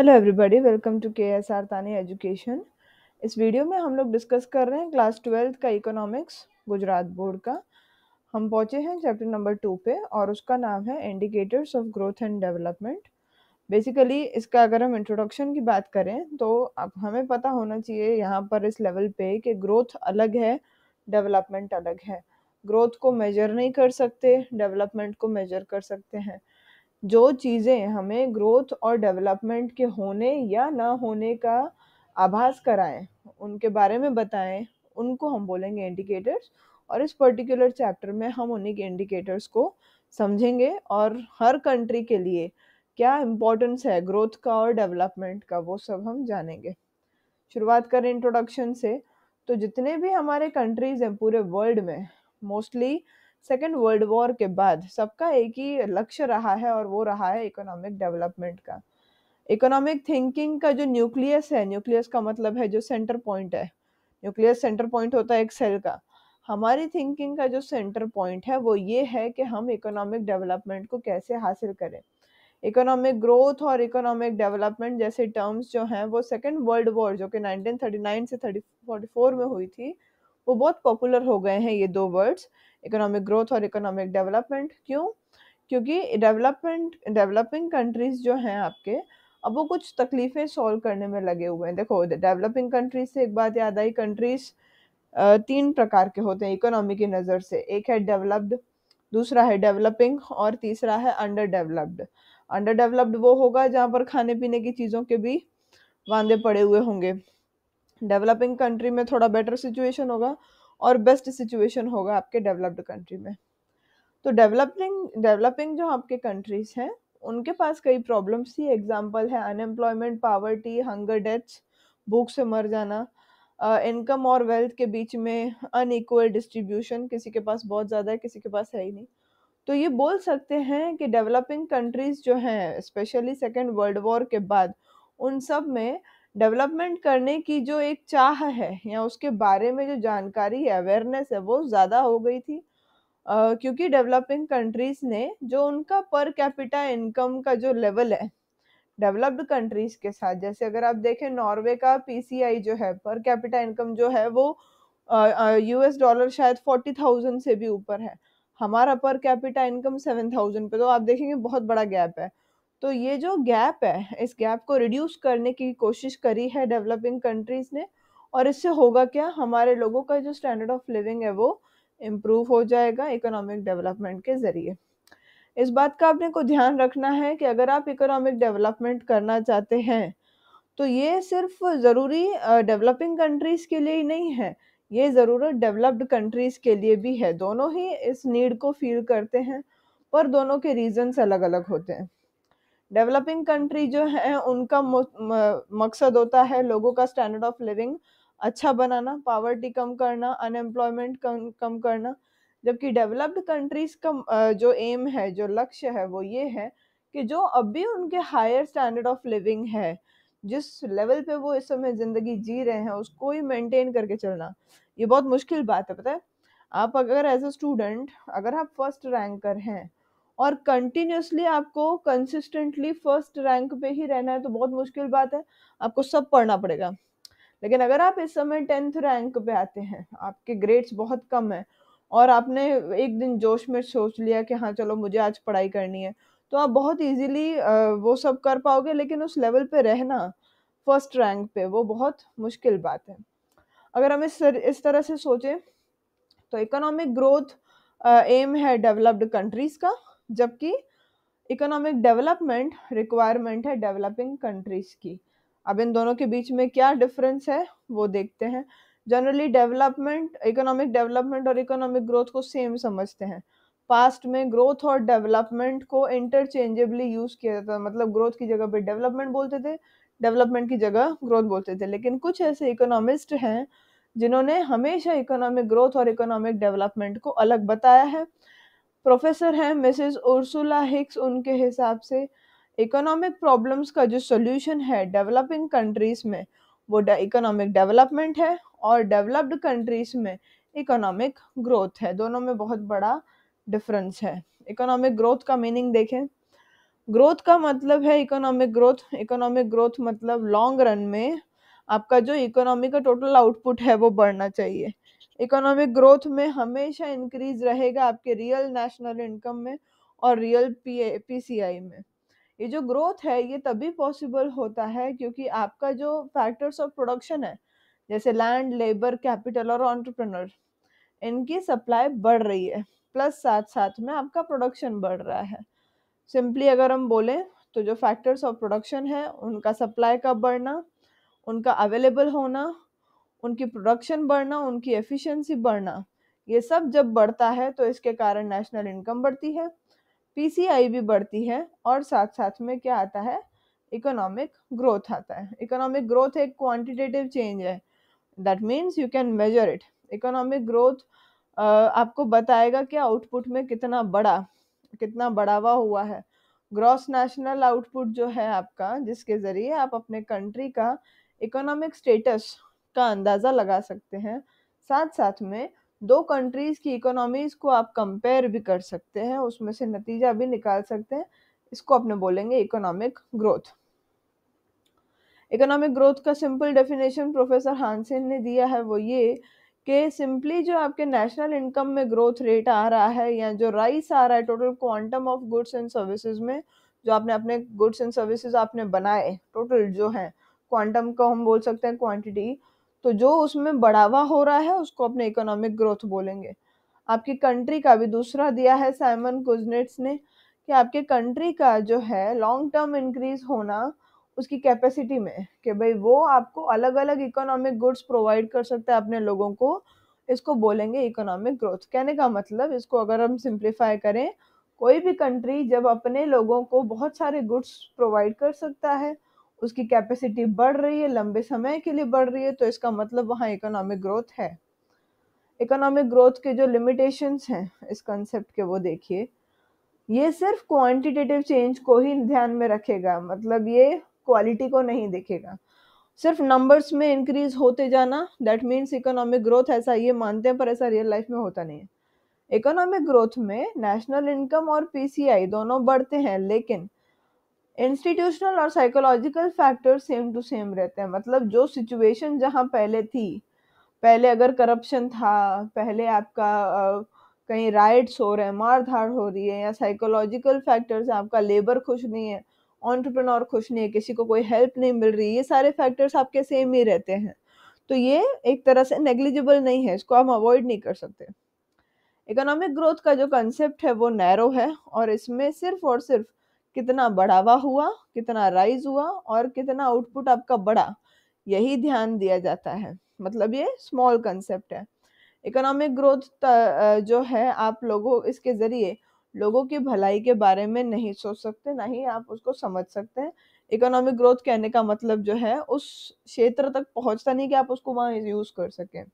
Hello everybody, welcome to KSR Tani education. इस video में हम लोग डिस्कस कर रहे हैं क्लास 12th का इकोनॉमिक्स गुजरात बोर्ड का। हम पहुंचे हैं चैप्टर नंबर 2 पे और उसका नाम है indicators of growth and development. Basically इसका अगर हम इंट्रोडक्शन की बात करें तो अब हमें पता होना चाहिए यहाँ पर इस लेवल पे कि ग्रोथ अलग है, डेवलपमेंट अलग है। ग्रोथ को मेजर नहीं कर सकते, डेवलपमेंट को मेजर कर सकते हैं। जो चीज़ें हमें ग्रोथ और डेवलपमेंट के होने या ना होने का आभास कराएं, उनके बारे में बताएं, उनको हम बोलेंगे इंडिकेटर्स। और इस पर्टिकुलर चैप्टर में हम उन्हीं के इंडिकेटर्स को समझेंगे और हर कंट्री के लिए क्या इम्पोर्टेंस है ग्रोथ का और डेवलपमेंट का, वो सब हम जानेंगे। शुरुआत करें इंट्रोडक्शन से, तो जितने भी हमारे कंट्रीज हैं पूरे वर्ल्ड में, मोस्टली सेकेंड वर्ल्ड वॉर के बाद सबका एक ही लक्ष्य रहा है और वो रहा है इकोनॉमिक डेवलपमेंट का। इकोनॉमिक थिंकिंग का जो न्यूक्लियस है, न्यूक्लियस का मतलब है जो सेंटर पॉइंट है, न्यूक्लियस सेंटर पॉइंट होता है एक सेल का। हमारी थिंकिंग का जो सेंटर पॉइंट है वो ये है कि हम इकोनॉमिक डेवलपमेंट को कैसे हासिल करें। इकोनॉमिक ग्रोथ और इकोनॉमिक डेवलपमेंट जैसे टर्म्स जो हैं वो सेकेंड वर्ल्ड वॉर जो कि 1939 से 44 में हुई थी, वो बहुत पॉपुलर हो गए हैं ये दो वर्ड्स, इकोनॉमिक ग्रोथ और इकोनॉमिक डेवलपमेंट। क्यों? क्योंकि डेवलपिंग कंट्रीज जो हैं आपके, अब वो कुछ तकलीफें सॉल्व करने में लगे हुए हैं। देखो, डेवलपिंग कंट्रीज से एक बात याद आई, कंट्रीज तीन प्रकार के होते हैं इकोनॉमी की नज़र से। एक है डेवलप्ड, दूसरा है डेवलपिंग और तीसरा है अंडर डेवलप्ड। अंडर डेवलप्ड वो होगा जहाँ पर खाने पीने की चीज़ों के भी वांदे पड़े हुए होंगे। डेवलपिंग कंट्री में थोड़ा बेटर सिचुएशन होगा और बेस्ट सिचुएशन होगा आपके डेवलप्ड कंट्री में। तो डेवलपिंग जो आपके कंट्रीज हैं उनके पास कई प्रॉब्लम्स थी। एग्जांपल है अनएम्प्लॉयमेंट, पावर्टी, हंगर डेथ्स, भूख से मर जाना, इनकम और वेल्थ के बीच में अनइक्वल डिस्ट्रीब्यूशन, किसी के पास बहुत ज़्यादा है किसी के पास है ही नहीं। तो ये बोल सकते हैं कि डेवलपिंग कंट्रीज जो हैं स्पेशली सेकेंड वर्ल्ड वॉर के बाद, उन सब में डेवलपमेंट करने की जो एक चाह है या उसके बारे में जो जानकारी है, अवेयरनेस है, वो ज़्यादा हो गई थी। क्योंकि डेवलपिंग कंट्रीज ने जो उनका पर कैपिटा इनकम का जो लेवल है डेवलप्ड कंट्रीज के साथ, जैसे अगर आप देखें नॉर्वे का PCI जो है, पर कैपिटा इनकम जो है वो $US शायद 40,000 से भी ऊपर है। हमारा पर कैपिटा इनकम 7,000 पे, तो आप देखेंगे बहुत बड़ा गैप है। तो ये जो गैप है, इस गैप को रिड्यूस करने की कोशिश करी है डेवलपिंग कंट्रीज ने। और इससे होगा क्या, हमारे लोगों का जो स्टैंडर्ड ऑफ लिविंग है वो इम्प्रूव हो जाएगा इकोनॉमिक डेवलपमेंट के जरिए। इस बात का आपने को ध्यान रखना है कि अगर आप इकोनॉमिक डेवलपमेंट करना चाहते हैं तो ये सिर्फ ज़रूरी डेवलपिंग कंट्रीज के लिए ही नहीं है, ये ज़रूरत डेवलप्ड कंट्रीज के लिए भी है। दोनों ही इस नीड को फील करते हैं, पर दोनों के रीजंस अलग अलग होते हैं। डेवलपिंग कंट्री जो है उनका मकसद होता है लोगों का स्टैंडर्ड ऑफ लिविंग अच्छा बनाना, पावर्टी कम करना, अनएम्प्लॉयमेंट कम करना। जबकि डेवलप्ड कंट्रीज का जो एम है, जो लक्ष्य है, वो ये है कि जो अभी उनके हायर स्टैंडर्ड ऑफ लिविंग है, जिस लेवल पे वो इस समय जिंदगी जी रहे हैं, उसको ही मेंटेन करके चलना। ये बहुत मुश्किल बात है, पता है। आप अगर एज अ स्टूडेंट, अगर आप फर्स्ट रैंकर हैं और कंटिन्यूअसली आपको कंसिस्टेंटली फर्स्ट रैंक पे ही रहना है, तो बहुत मुश्किल बात है, आपको सब पढ़ना पड़ेगा। लेकिन अगर आप इस समय 10th रैंक पे आते हैं, आपके ग्रेड्स बहुत कम है और आपने एक दिन जोश में सोच लिया कि हाँ चलो मुझे आज पढ़ाई करनी है, तो आप बहुत इजीली वो सब कर पाओगे। लेकिन उस लेवल पे रहना फर्स्ट रैंक पे, वो बहुत मुश्किल बात है। अगर हम इस तरह से सोचें तो इकोनॉमिक ग्रोथ एम है डेवलप्ड कंट्रीज का, जबकि इकोनॉमिक डेवलपमेंट रिक्वायरमेंट है डेवलपिंग कंट्रीज की। अब इन दोनों के बीच में क्या डिफरेंस है वो देखते हैं। जनरली इकोनॉमिक डेवलपमेंट और इकोनॉमिक ग्रोथ को सेम समझते हैं। पास्ट में ग्रोथ और डेवलपमेंट को इंटरचेंजेबली यूज किया जाता था, मतलब ग्रोथ की जगह पे डेवलपमेंट बोलते थे, डेवलपमेंट की जगह ग्रोथ बोलते थे। लेकिन कुछ ऐसे इकोनॉमिस्ट हैं जिन्होंने हमेशा इकोनॉमिक ग्रोथ और इकोनॉमिक डेवलपमेंट को अलग बताया है। प्रोफेसर हैं मिसेस उर्सुला हिक्स, उनके हिसाब से इकोनॉमिक प्रॉब्लम्स का जो सॉल्यूशन है डेवलपिंग कंट्रीज में, वो इकोनॉमिक डेवलपमेंट है, और डेवलप्ड कंट्रीज में इकोनॉमिक ग्रोथ है। दोनों में बहुत बड़ा डिफरेंस है। इकोनॉमिक ग्रोथ का मीनिंग देखें, ग्रोथ का मतलब है इकोनॉमिक ग्रोथ। इकोनॉमिक ग्रोथ मतलब लॉन्ग रन में आपका जो इकोनॉमी का टोटल आउटपुट है वो बढ़ना चाहिए। इकोनॉमिक ग्रोथ में हमेशा इंक्रीज रहेगा आपके रियल नेशनल इनकम में और रियल पीसीआई में। ये जो ग्रोथ है ये तभी पॉसिबल होता है क्योंकि आपका जो फैक्टर्स ऑफ प्रोडक्शन है, जैसे लैंड, लेबर, कैपिटल और एंटरप्रेन्योर, इनकी सप्लाई बढ़ रही है, प्लस साथ साथ में आपका प्रोडक्शन बढ़ रहा है। सिंपली अगर हम बोलें तो जो फैक्टर्स ऑफ प्रोडक्शन है उनका सप्लाई का बढ़ना, उनका अवेलेबल होना, उनकी प्रोडक्शन बढ़ना, उनकी एफिशिएंसी बढ़ना, ये सब जब बढ़ता है तो इसके कारण नेशनल इनकम बढ़ती है, पीसीआई भी बढ़ती है और साथ साथ में क्या आता है, इकोनॉमिक ग्रोथ आता है। इकोनॉमिक ग्रोथ एक क्वांटिटेटिव चेंज है, that means you can measure it. Economic growth आपको बताएगा कि आउटपुट में कितना बढ़ावा हुआ है। ग्रॉस नेशनल आउटपुट जो है आपका, जिसके जरिए आप अपने कंट्री का इकोनॉमिक स्टेटस का अंदाजा लगा सकते हैं। साथ साथ में दो कंट्रीज की इकोनॉमीज को आप कंपेयर भी कर सकते हैं, उसमें से नतीजा भी निकाल सकते हैं। इसको अपने बोलेंगे इकोनॉमिक ग्रोथ। इकोनॉमिक ग्रोथ का सिंपल डेफिनेशन प्रोफेसर हानसेन ने दिया है, वो ये कि सिंपली जो आपके नेशनल इनकम में ग्रोथ रेट आ रहा है या जो राइस आ रहा है total quantum of goods and services में, जो आपने अपने गुड्स एंड सर्विसेज आपने बनाए, टोटल जो है क्वांटम को हम बोल सकते हैं क्वांटिटी, तो जो उसमें बढ़ावा हो रहा है उसको अपने इकोनॉमिक ग्रोथ बोलेंगे। आपकी कंट्री का भी दूसरा दिया है साइमन कुजनेट्स ने कि आपके कंट्री का जो है लॉन्ग टर्म इंक्रीज होना उसकी कैपेसिटी में, कि भाई वो आपको अलग अलग इकोनॉमिक गुड्स प्रोवाइड कर सकता है अपने लोगों को, इसको बोलेंगे इकोनॉमिक ग्रोथ। कहने का मतलब, इसको अगर हम सिंप्लीफाई करें, कोई भी कंट्री जब अपने लोगों को बहुत सारे गुड्स प्रोवाइड कर सकता है, उसकी कैपेसिटी बढ़ रही है, लंबे समय के लिए बढ़ रही है, तो इसका मतलब वहाँ इकोनॉमिक ग्रोथ है। इकोनॉमिक ग्रोथ के जो लिमिटेशंस हैं इस कंसेप्ट के, वो देखिए, ये सिर्फ क्वांटिटेटिव चेंज को ही ध्यान में रखेगा, मतलब ये क्वालिटी को नहीं देखेगा। सिर्फ नंबर्स में इंक्रीज होते जाना दैट मीन्स इकोनॉमिक ग्रोथ, ऐसा ये मानते हैं पर ऐसा रियल लाइफ में होता नहीं है। इकोनॉमिक ग्रोथ में नेशनल इनकम और पीसीआई दोनों बढ़ते हैं, लेकिन इंस्टीट्यूशनल और psychological factor same to same रहते हैं। मतलब जो सिचुएशन जहाँ पहले थी, पहले अगर करप्शन था, पहले आपका कहीं राइट्स हो रहे हैं, मार धाड़ हो रही है, या साइकोलॉजिकल फैक्टर्स है, आपका लेबर खुश नहीं है, एंटरप्रेन्योर खुश नहीं है, किसी को कोई हेल्प नहीं मिल रही, ये सारे फैक्टर्स आपके सेम ही रहते हैं। तो ये एक तरह से नेग्लिजिबल नहीं है, इसको हम अवॉइड नहीं कर सकते। इकोनॉमिक ग्रोथ का जो कंसेप्ट है वो नैरो है और इसमें सिर्फ और सिर्फ कितना बढ़ावा हुआ, कितना राइज हुआ और कितना आउटपुट आपका बढ़ा, यही ध्यान दिया जाता है। मतलब ये स्मॉल कंसेप्ट है। इकोनॉमिक ग्रोथ जो है, आप लोगों इसके जरिए लोगों की भलाई के बारे में नहीं सोच सकते, ना ही आप उसको समझ सकते हैं। इकोनॉमिक ग्रोथ कहने का मतलब जो है उस क्षेत्र तक पहुंचता नहीं कि आप उसको वहां यूज कर सकें।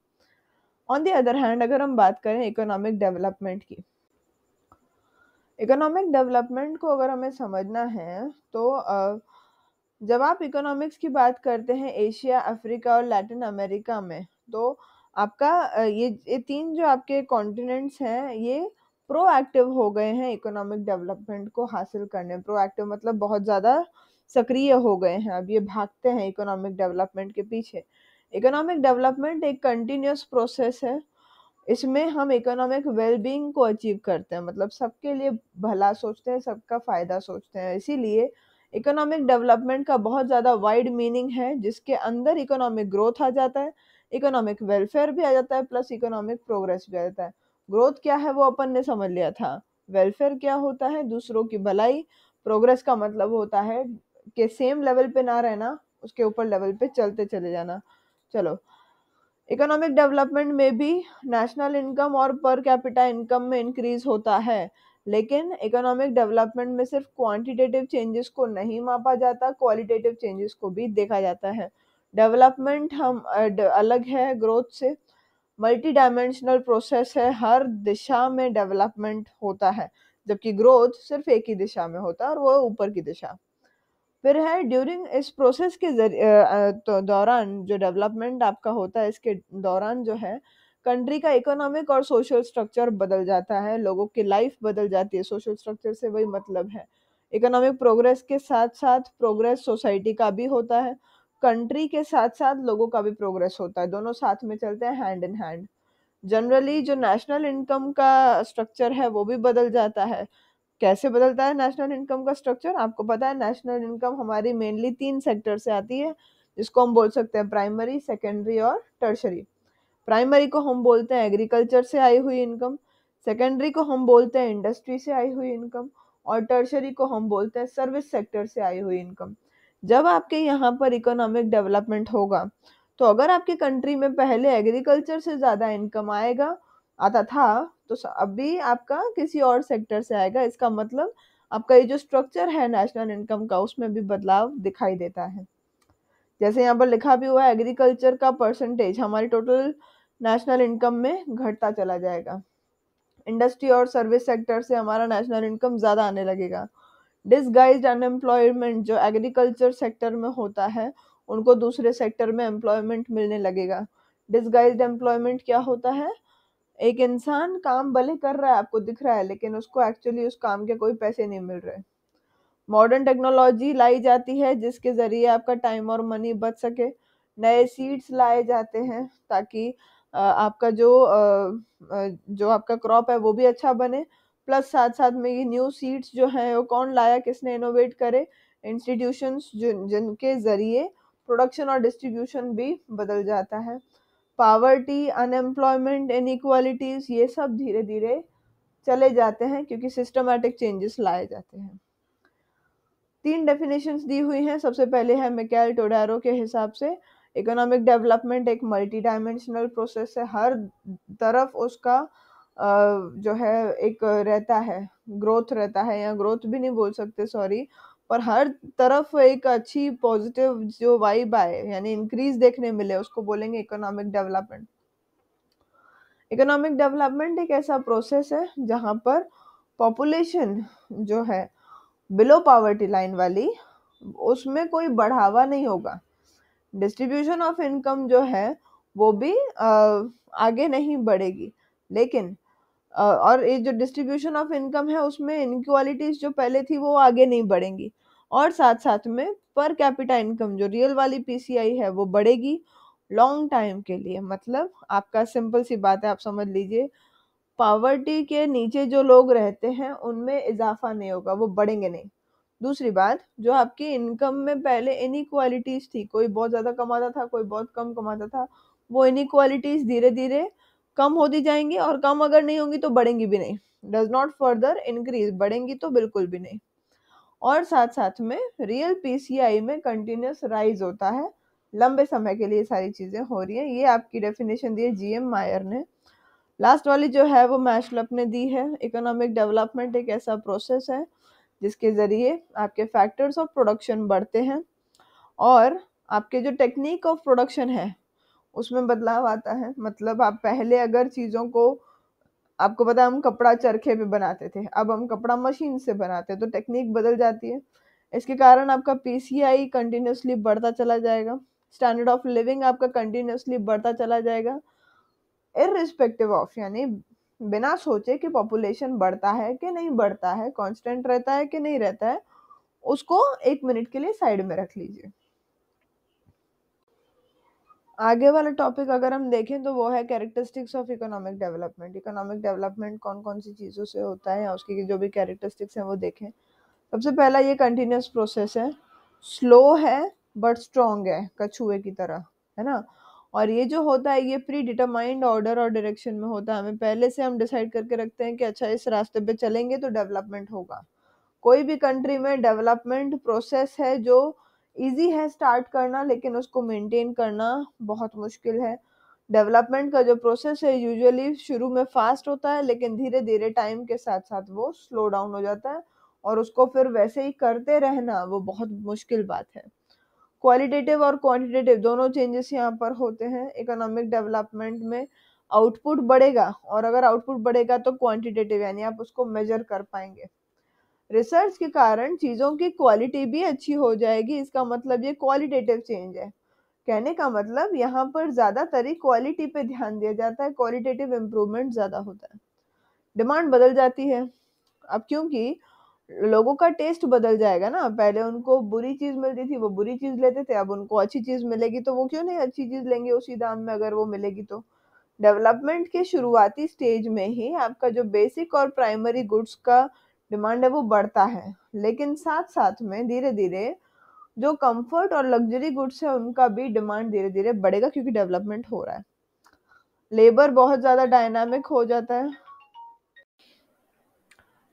ऑन द अदर हैंड, अगर हम बात करें इकोनॉमिक डेवलपमेंट की, इकोनॉमिक डेवलपमेंट को अगर हमें समझना है तो जब आप इकोनॉमिक्स की बात करते हैं एशिया, अफ्रीका और लैटिन अमेरिका में, तो आपका ये तीन जो आपके कॉन्टिनेंट्स हैं, ये प्रोएक्टिव हो गए हैं इकोनॉमिक डेवलपमेंट को हासिल करने। प्रोएक्टिव मतलब बहुत ज़्यादा सक्रिय हो गए हैं, अब ये भागते हैं इकोनॉमिक डेवलपमेंट के पीछे। इकोनॉमिक डेवलपमेंट एक कंटिन्यूअस प्रोसेस है, इसमें हम इकोनॉमिक वेलबींग को अचीव करते हैं, मतलब सबके लिए भला सोचते हैं, सबका फायदा सोचते हैं। इसीलिए इकोनॉमिक डेवलपमेंट का बहुत ज़्यादा वाइड मीनिंग है, जिसके अंदर इकोनॉमिक ग्रोथ आ जाता है, इकोनॉमिक वेलफेयर भी आ जाता है, प्लस इकोनॉमिक प्रोग्रेस भी आ जाता है। ग्रोथ क्या है वो अपन ने समझ लिया था, वेलफेयर क्या होता है, दूसरों की भलाई। प्रोग्रेस का मतलब होता है कि सेम लेवल पे ना रहना, उसके ऊपर लेवल पे चलते चले जाना। चलो, इकोनॉमिक डेवलपमेंट में भी नेशनल इनकम और पर कैपिटा इनकम में इंक्रीज होता है, लेकिन इकोनॉमिक डेवलपमेंट में सिर्फ क्वांटिटेटिव चेंजेस को नहीं मापा जाता, क्वालिटेटिव चेंजेस को भी देखा जाता है। डेवलपमेंट हम अलग है ग्रोथ से, मल्टी डायमेंशनल प्रोसेस है, हर दिशा में डेवलपमेंट होता है, जबकि ग्रोथ सिर्फ एक ही दिशा में होता है और वो ऊपर की दिशा। फिर है ड्यूरिंग इस प्रोसेस के तो दौरान जो डेवलपमेंट आपका होता है, इसके दौरान जो है कंट्री का इकोनॉमिक और सोशल स्ट्रक्चर बदल जाता है, लोगों की लाइफ बदल जाती है। सोशल स्ट्रक्चर से वही मतलब है, इकोनॉमिक प्रोग्रेस के साथ साथ प्रोग्रेस सोसाइटी का भी होता है, कंट्री के साथ साथ लोगों का भी प्रोग्रेस होता है, दोनों साथ में चलते हैं हैंड इन हैंड। जनरली जो नेशनल इनकम का स्ट्रक्चर है वो भी बदल जाता है। कैसे बदलता है नेशनल इनकम का स्ट्रक्चर? आपको पता है नेशनल इनकम हमारी मेनली 3 सेक्टर से आती है, जिसको हम बोल सकते हैं प्राइमरी, सेकेंडरी और टर्शरी। प्राइमरी को हम बोलते हैं एग्रीकल्चर से आई हुई इनकम, सेकेंडरी को हम बोलते हैं इंडस्ट्री से आई हुई इनकम, और टर्शरी को हम बोलते हैं सर्विस सेक्टर से आई हुई इनकम। जब आपके यहाँ पर इकोनॉमिक डेवलपमेंट होगा, तो अगर आपकी कंट्री में पहले एग्रीकल्चर से ज़्यादा इनकम आता था, तो अभी आपका किसी और सेक्टर से आएगा। इसका मतलब आपका ये जो स्ट्रक्चर है नेशनल इनकम का, उसमें भी बदलाव दिखाई देता है। जैसे यहाँ पर लिखा भी हुआ है, एग्रीकल्चर का परसेंटेज हमारी टोटल नेशनल इनकम में घटता चला जाएगा। इंडस्ट्री और सर्विस सेक्टर से हमारा नेशनल इनकम ज़्यादा आने लगेगा। डिसगाइज्ड अनएम्प्लॉयमेंट जो एग्रीकल्चर सेक्टर में होता है, उनको दूसरे सेक्टर में एम्प्लॉयमेंट मिलने लगेगा। डिसगाइज्ड एम्प्लॉयमेंट क्या होता है? एक इंसान काम भले कर रहा है, आपको दिख रहा है, लेकिन उसको एक्चुअली उस काम के कोई पैसे नहीं मिल रहे। मॉडर्न टेक्नोलॉजी लाई जाती है जिसके ज़रिए आपका टाइम और मनी बच सके। नए सीड्स लाए जाते हैं ताकि आपका जो आपका क्रॉप है वो भी अच्छा बने। प्लस साथ साथ में ये न्यू सीड्स जो हैं वो कौन लाया, किसने इनोवेट करे? इंस्टीट्यूशंस जिनके ज़रिए प्रोडक्शन और डिस्ट्रीब्यूशन भी बदल जाता है। पावर्टी, अनएम्प्लॉयमेंट, इनइक्वालिटीज़, ये सब धीरे धीरे चले जाते हैं क्योंकि सिस्टमैटिक चेंजेस लाए जाते हैं। 3 डेफिनेशंस दी हुई हैं। सबसे पहले है मिकाइल टोडारो के हिसाब से इकोनॉमिक डेवलपमेंट एक मल्टी डायमेंशनल प्रोसेस है। हर तरफ उसका जो है एक रहता है, ग्रोथ रहता है, या ग्रोथ भी नहीं बोल सकते, सॉरी, पर हर तरफ एक अच्छी पॉजिटिव जो वाइब आए, यानी इंक्रीज देखने मिले, उसको बोलेंगे इकोनॉमिक डेवलपमेंट। इकोनॉमिक डेवलपमेंट एक ऐसा प्रोसेस है जहाँ पर पॉपुलेशन जो है बिलो पॉवर्टी लाइन वाली, उसमें कोई बढ़ावा नहीं होगा। डिस्ट्रीब्यूशन ऑफ इनकम जो है वो भी आगे नहीं बढ़ेगी, लेकिन और ये जो डिस्ट्रीब्यूशन ऑफ इनकम है उसमें इनइक्वालिटीज जो पहले थी वो आगे नहीं बढ़ेंगी। और साथ साथ में पर कैपिटा इनकम जो रियल वाली पीसीआई है वो बढ़ेगी लॉन्ग टाइम के लिए। मतलब आपका सिंपल सी बात है, आप समझ लीजिए, पॉवर्टी के नीचे जो लोग रहते हैं उनमें इजाफा नहीं होगा, वो बढ़ेंगे नहीं। दूसरी बात, जो आपकी इनकम में पहले इनइक्वालिटीज थी, कोई बहुत ज़्यादा कमाता था, कोई बहुत कम कमाता था, वो इनइक्वालिटीज धीरे धीरे कम होती जाएंगी, और कम अगर नहीं होंगी तो बढ़ेंगी भी नहीं। डज नॉट फर्दर इंक्रीज, बढ़ेंगी तो बिल्कुल भी नहीं। और साथ साथ में रियल पीसीआई में कंटिन्यूस राइज होता है, लंबे समय के लिए सारी चीज़ें हो रही हैं। ये आपकी डेफिनेशन दी है जीएम मायर ने। लास्ट वाली जो है वो मैशलप ने दी है। इकोनॉमिक डेवलपमेंट एक ऐसा प्रोसेस है जिसके ज़रिए आपके फैक्टर्स ऑफ प्रोडक्शन बढ़ते हैं और आपके जो टेक्निक ऑफ प्रोडक्शन है उसमें बदलाव आता है। मतलब आप पहले अगर चीज़ों को, आपको पता है हम कपड़ा चरखे पे बनाते थे, अब हम कपड़ा मशीन से बनाते हैं, तो टेक्निक बदल जाती है। इसके कारण आपका पीसीआई कंटिन्यूसली बढ़ता चला जाएगा, स्टैंडर्ड ऑफ लिविंग आपका कंटिन्यूसली बढ़ता चला जाएगा, इररिस्पेक्टिव ऑफ, यानी बिना सोचे कि पॉपुलेशन बढ़ता है कि नहीं बढ़ता है, कांस्टेंट रहता है कि नहीं रहता है, उसको 1 मिनट के लिए साइड में रख लीजिए। आगे वाला टॉपिक अगर हम देखें तो वो है characteristics of economic development. Economic development कौन कौन सी चीज़ों से होता है या उसकी जो भी कैरेक्टरिस्टिक्स हैं वो देखें। सबसे पहला, ये कंटिन्यूस प्रोसेस है, स्लो है बट स्ट्रॉन्ग है, कछुए की तरह, है ना। और ये जो होता है ये प्री डिटरमाइंड ऑर्डर और डायरेक्शन में होता है। हमें पहले से हम डिसाइड करके रखते हैं कि अच्छा इस रास्ते पे चलेंगे तो डेवलपमेंट होगा। कोई भी कंट्री में डेवलपमेंट प्रोसेस है जो इजी है स्टार्ट करना, लेकिन उसको मेंटेन करना बहुत मुश्किल है। डेवलपमेंट का जो प्रोसेस है यूजुअली शुरू में फास्ट होता है, लेकिन धीरे धीरे टाइम के साथ साथ वो स्लो डाउन हो जाता है, और उसको फिर वैसे ही करते रहना वो बहुत मुश्किल बात है। क्वालिटेटिव और क्वांटिटेटिव दोनों चेंजेस यहाँ पर होते हैं। इकोनॉमिक डेवलपमेंट में आउटपुट बढ़ेगा, और अगर आउटपुट बढ़ेगा तो क्वांटिटेटिव, यानी आप उसको मेजर कर पाएंगे। रिसर्च के कारण चीज़ों की क्वालिटी भी अच्छी हो जाएगी, इसका मतलब ये क्वालिटेटिव चेंज है। कहने का मतलब यहाँ पर ज़्यादातर ही क्वालिटी पे ध्यान दिया जाता है, क्वालिटेटिव इम्प्रूवमेंट ज़्यादा होता है। डिमांड बदल जाती है अब, क्योंकि लोगों का टेस्ट बदल जाएगा ना, पहले उनको बुरी चीज़ मिलती थी, वो बुरी चीज़ लेते थे, अब उनको अच्छी चीज़ मिलेगी तो वो क्यों नहीं अच्छी चीज़ लेंगे उसी दाम में अगर वो मिलेगी तो। डेवलपमेंट के शुरुआती स्टेज में ही आपका जो बेसिक और प्राइमरी गुड्स का डिमांड है वो बढ़ता है, लेकिन साथ-साथ में धीरे-धीरे जो कम्फर्ट और लग्ज़री गुड्स है उनका भी डिमांड धीरे-धीरे बढ़ेगा क्योंकि डेवलपमेंट हो रहा है। लेबर बहुत ज़्यादा डायनामिक हो जाता है।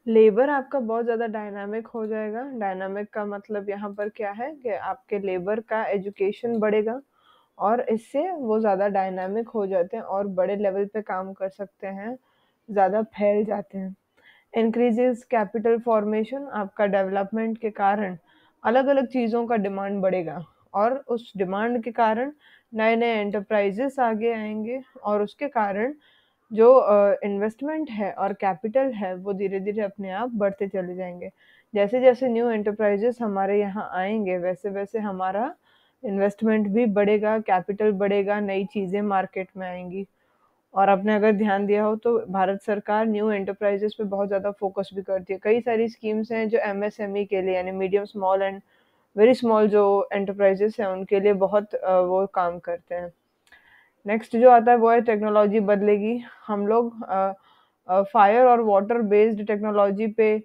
लेबर आपका बहुत ज़्यादा डायनामिक हो जाएगा। डायनामिक का मतलब यहाँ पर क्या है कि आपके लेबर का एजुकेशन बढ़ेगा और इससे वो ज़्यादा डायनामिक हो जाते हैं और बड़े लेवल पे काम कर सकते हैं, ज़्यादा फैल जाते हैं। इंक्रीजेस कैपिटल फॉर्मेशन, आपका डेवलपमेंट के कारण अलग-अलग चीज़ों का डिमांड बढ़ेगा और उस डिमांड के कारण नए-नए एंटरप्राइजेस आगे आएँगे और उसके कारण जो इन्वेस्टमेंट है और कैपिटल है वो धीरे-धीरे अपने आप बढ़ते चले जाएँगे। जैसे-जैसे न्यू एंटरप्राइजेस हमारे यहाँ आएँगे वैसे-वैसे हमारा इन्वेस्टमेंट भी बढ़ेगा, कैपिटल बढ़ेगा, नई चीज़ें मार्केट में आएँगी। और आपने अगर ध्यान दिया हो तो भारत सरकार न्यू एंटरप्राइजेस पे बहुत ज़्यादा फोकस भी करती है। कई सारी स्कीम्स हैं जो एमएसएमई के लिए यानी medium, small and very small जो एंटरप्राइजेस हैं उनके लिए बहुत वो काम करते हैं। नेक्स्ट जो आता है वो है टेक्नोलॉजी बदलेगी। हम लोग फायर और वाटर बेस्ड टेक्नोलॉजी पे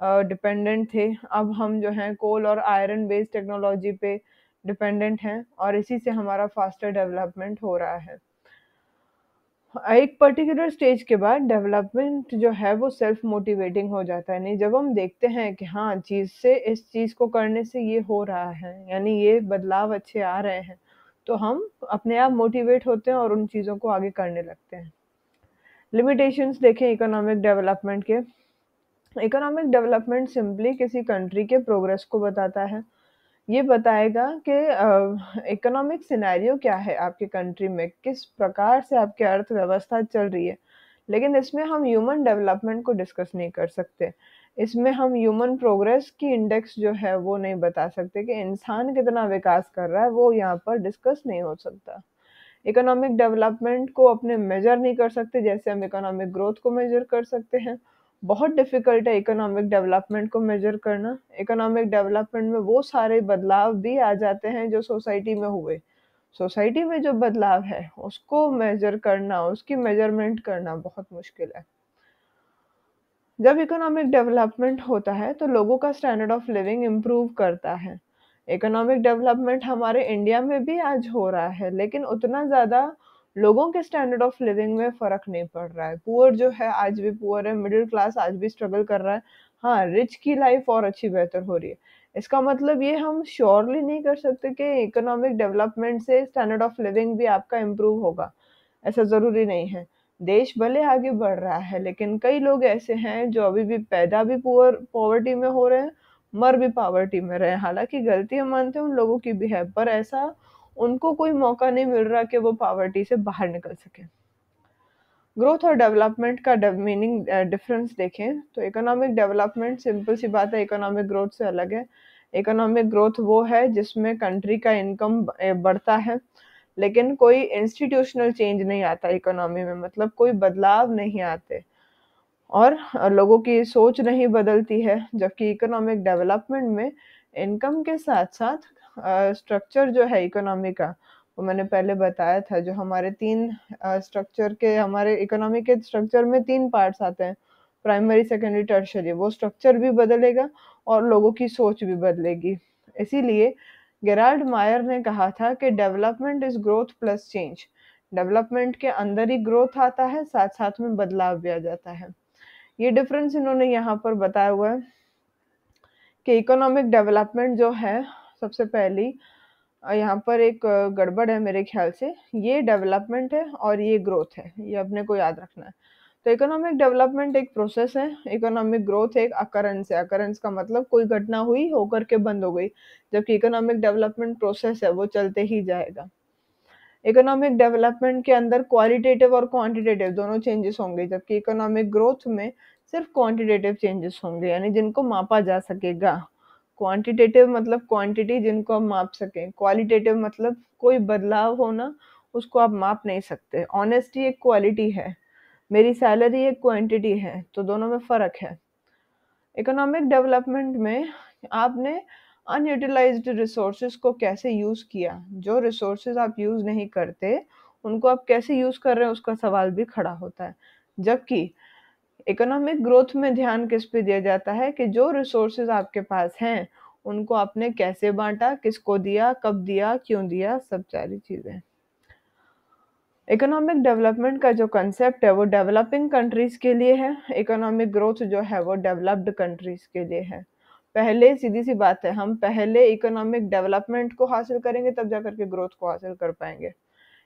डिपेंडेंट थे। अब हम जो हैं कोल और आयरन बेस्ड टेक्नोलॉजी पे डिपेंडेंट हैं और इसी से हमारा फास्टर डेवलपमेंट हो रहा है। एक पर्टिकुलर स्टेज के बाद डेवलपमेंट जो है वो सेल्फ मोटिवेटिंग हो जाता है। नहीं, जब हम देखते हैं कि हाँ, चीज़ से इस चीज़ को करने से ये हो रहा है, यानी ये बदलाव अच्छे आ रहे हैं, तो हम अपने आप मोटिवेट होते हैं और उन चीज़ों को आगे करने लगते हैं। लिमिटेशंस देखें इकोनॉमिक डेवलपमेंट के। इकोनॉमिक डेवलपमेंट सिंपली किसी कंट्री के प्रोग्रेस को बताता है। ये बताएगा कि इकोनॉमिक सिनेरियो क्या है आपके कंट्री में, किस प्रकार से आपकी अर्थव्यवस्था चल रही है। लेकिन इसमें हम ह्यूमन डेवलपमेंट को डिस्कस नहीं कर सकते। इसमें हम ह्यूमन प्रोग्रेस की इंडेक्स जो है वो नहीं बता सकते कि इंसान कितना विकास कर रहा है, वो यहाँ पर डिस्कस नहीं हो सकता। इकोनॉमिक डेवलपमेंट को अपने मेजर नहीं कर सकते जैसे हम इकोनॉमिक ग्रोथ को मेजर कर सकते हैं। बहुत डिफिकल्ट है इकोनॉमिक डेवलपमेंट को मेजर करना। इकोनॉमिक डेवलपमेंट में वो सारे बदलाव भी आ जाते हैं जो सोसाइटी में हुए। सोसाइटी में जो बदलाव है उसको मेजर करना, उसकी मेजरमेंट करना बहुत मुश्किल है। जब इकोनॉमिक डेवलपमेंट होता है तो लोगों का स्टैंडर्ड ऑफ लिविंग इम्प्रूव करता है। इकोनॉमिक डेवलपमेंट हमारे इंडिया में भी आज हो रहा है, लेकिन उतना ज़्यादा लोगों के स्टैंडर्ड ऑफ लिविंग में फ़र्क नहीं पड़ रहा है। पुअर जो है आज भी पुअर है, मिडिल क्लास आज भी स्ट्रगल कर रहा है। हाँ, रिच की लाइफ और अच्छी बेहतर हो रही है। इसका मतलब ये हम श्योरली नहीं कर सकते कि इकोनॉमिक डेवलपमेंट से स्टैंडर्ड ऑफ लिविंग भी आपका इम्प्रूव होगा। ऐसा ज़रूरी नहीं है। देश भले आगे बढ़ रहा है, लेकिन कई लोग ऐसे हैं जो अभी भी पैदा भी पॉवर्टी में हो रहे हैं, मर भी पॉवर्टी में रहे हैं। हालाँकि गलतियाँ मानते हैं उन लोगों की भी है, पर ऐसा उनको कोई मौका नहीं मिल रहा कि वो पॉवर्टी से बाहर निकल सकें। ग्रोथ और डेवलपमेंट का डिफरेंस देखें तो इकोनॉमिक डेवलपमेंट सिंपल सी बात है, इकोनॉमिक ग्रोथ से अलग है। इकोनॉमिक ग्रोथ वो है जिसमें कंट्री का इनकम बढ़ता है, लेकिन कोई इंस्टीट्यूशनल चेंज नहीं आता इकोनॉमी में, मतलब कोई बदलाव नहीं आते और लोगों की सोच नहीं बदलती है। जबकि इकोनॉमिक डेवलपमेंट में इनकम के साथ-साथ स्ट्रक्चर जो है इकोनॉमी का, वो मैंने पहले बताया था जो हमारे 3 स्ट्रक्चर के हमारे इकोनॉमी के स्ट्रक्चर में 3 पार्ट्स आते हैं, प्राइमरी, सेकेंडरी, टर्शियरी। वो स्ट्रक्चर भी बदलेगा और लोगों की सोच भी बदलेगी। इसीलिए गेराल्ड मायर ने कहा था कि development is growth plus change. Development के अंदर ही ग्रोथ आता है, साथ-साथ में बदलाव भी आ जाता है। ये डिफरेंस इन्होंने यहाँ पर बताया हुआ है कि इकोनॉमिक डेवलपमेंट जो है, सबसे पहली यहाँ पर एक गड़बड़ है मेरे ख्याल से, ये डेवलपमेंट है और ये ग्रोथ है, ये अपने को याद रखना है। तो इकोनॉमिक डेवलपमेंट एक प्रोसेस है, इकोनॉमिक ग्रोथ एक अकरेंस है। अकरेंस का मतलब कोई घटना हुई, होकर के बंद हो गई, जबकि इकोनॉमिक डेवलपमेंट प्रोसेस है, वो चलते ही जाएगा। इकोनॉमिक डेवलपमेंट के अंदर क्वालिटेटिव और क्वांटिटेटिव दोनों चेंजेस होंगे, जबकि इकोनॉमिक ग्रोथ में सिर्फ क्वांटिटेटिव चेंजेस होंगे, यानी जिनको मापा जा सकेगा। क्वांटिटेटिव मतलब क्वांटिटी जिनको हम माप सकें, क्वालिटेटिव मतलब कोई बदलाव होना, उसको आप माप नहीं सकते। ऑनेस्टी एक क्वालिटी है, मेरी सैलरी एक क्वांटिटी है, तो दोनों में फ़र्क है। इकोनॉमिक डेवलपमेंट में आपने अनयूटिलाइज्ड रिसोर्सेज को कैसे यूज़ किया, जो रिसोर्सेज आप यूज़ नहीं करते उनको आप कैसे यूज़ कर रहे हैं उसका सवाल भी खड़ा होता है। जबकि इकोनॉमिक ग्रोथ में ध्यान किस पे दिया जाता है कि जो रिसोर्सेज आपके पास हैं उनको आपने कैसे बांटा, किसको दिया, कब दिया, क्यों दिया, सब सारी चीज़ें। इकोनॉमिक डेवलपमेंट का जो कंसेप्ट है वो डेवलपिंग कंट्रीज के लिए है, इकोनॉमिक ग्रोथ जो है वो डेवलप्ड कंट्रीज के लिए है। पहले सीधी सी बात है, हम पहले इकोनॉमिक डेवलपमेंट को हासिल करेंगे तब जाकर के ग्रोथ को हासिल कर पाएंगे।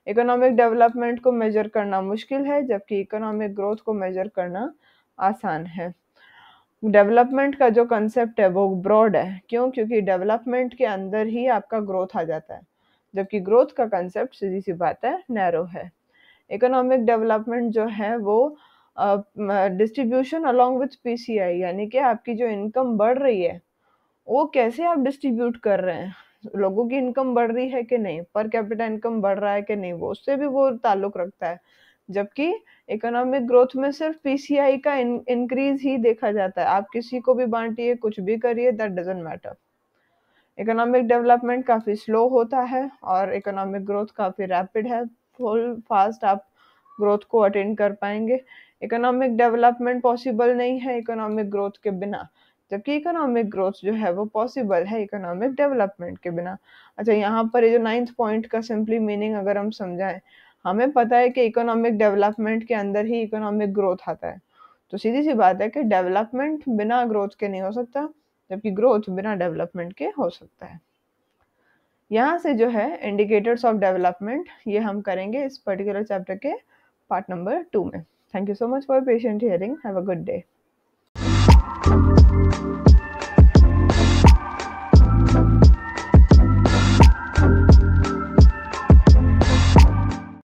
इकोनॉमिक डेवलपमेंट को मेजर करना मुश्किल है जबकि इकोनॉमिक ग्रोथ को मेजर करना आसान है। डेवलपमेंट का जो कंसेप्ट है वो ब्रॉड है, क्यों? क्योंकि डेवलपमेंट के अंदर ही आपका ग्रोथ आ जाता है, जबकि ग्रोथ का कंसेप्ट सीधी सी बात है नैरो है। इकोनॉमिक डेवलपमेंट जो है वो डिस्ट्रीब्यूशन अलोंग विथ पीसीआई, यानी कि आपकी जो इनकम बढ़ रही है वो कैसे आप डिस्ट्रीब्यूट कर रहे हैं, लोगों की इनकम बढ़ रही है कि नहीं, पर कैपिटा इनकम बढ़ रहा है कि नहीं, वो उससे भी वो ताल्लुक रखता है। जबकि इकोनॉमिक ग्रोथ में सिर्फ पीसीआई का इंक्रीज ही देखा जाता है, आप किसी को भी बांटिए, कुछ भी करिए, that doesn't matter. Economic development काफ़ी स्लो होता है और इकोनॉमिक ग्रोथ काफ़ी रैपिड है, फुल फास्ट आप ग्रोथ को अटेन कर पाएंगे। इकोनॉमिक डेवलपमेंट पॉसिबल नहीं है इकोनॉमिक ग्रोथ के बिना, जबकि इकोनॉमिक ग्रोथ जो है वो पॉसिबल है इकोनॉमिक डेवलपमेंट के बिना। अच्छा, यहाँ पर ये जो 9th पॉइंट का सिंपली मीनिंग अगर हम समझाएं, हमें पता है कि इकोनॉमिक डेवलपमेंट के अंदर ही इकोनॉमिक ग्रोथ आता है, तो सीधी सी बात है कि डेवलपमेंट बिना ग्रोथ के नहीं हो सकता, जबकि ग्रोथ बिना डेवलपमेंट के हो सकता है। यहाँ से जो है इंडिकेटर्स ऑफ डेवलपमेंट ये हम करेंगे इस पर्टिकुलर चैप्टर के पार्ट नंबर 2 में। Thank you so much for patient hearing. Have a good day.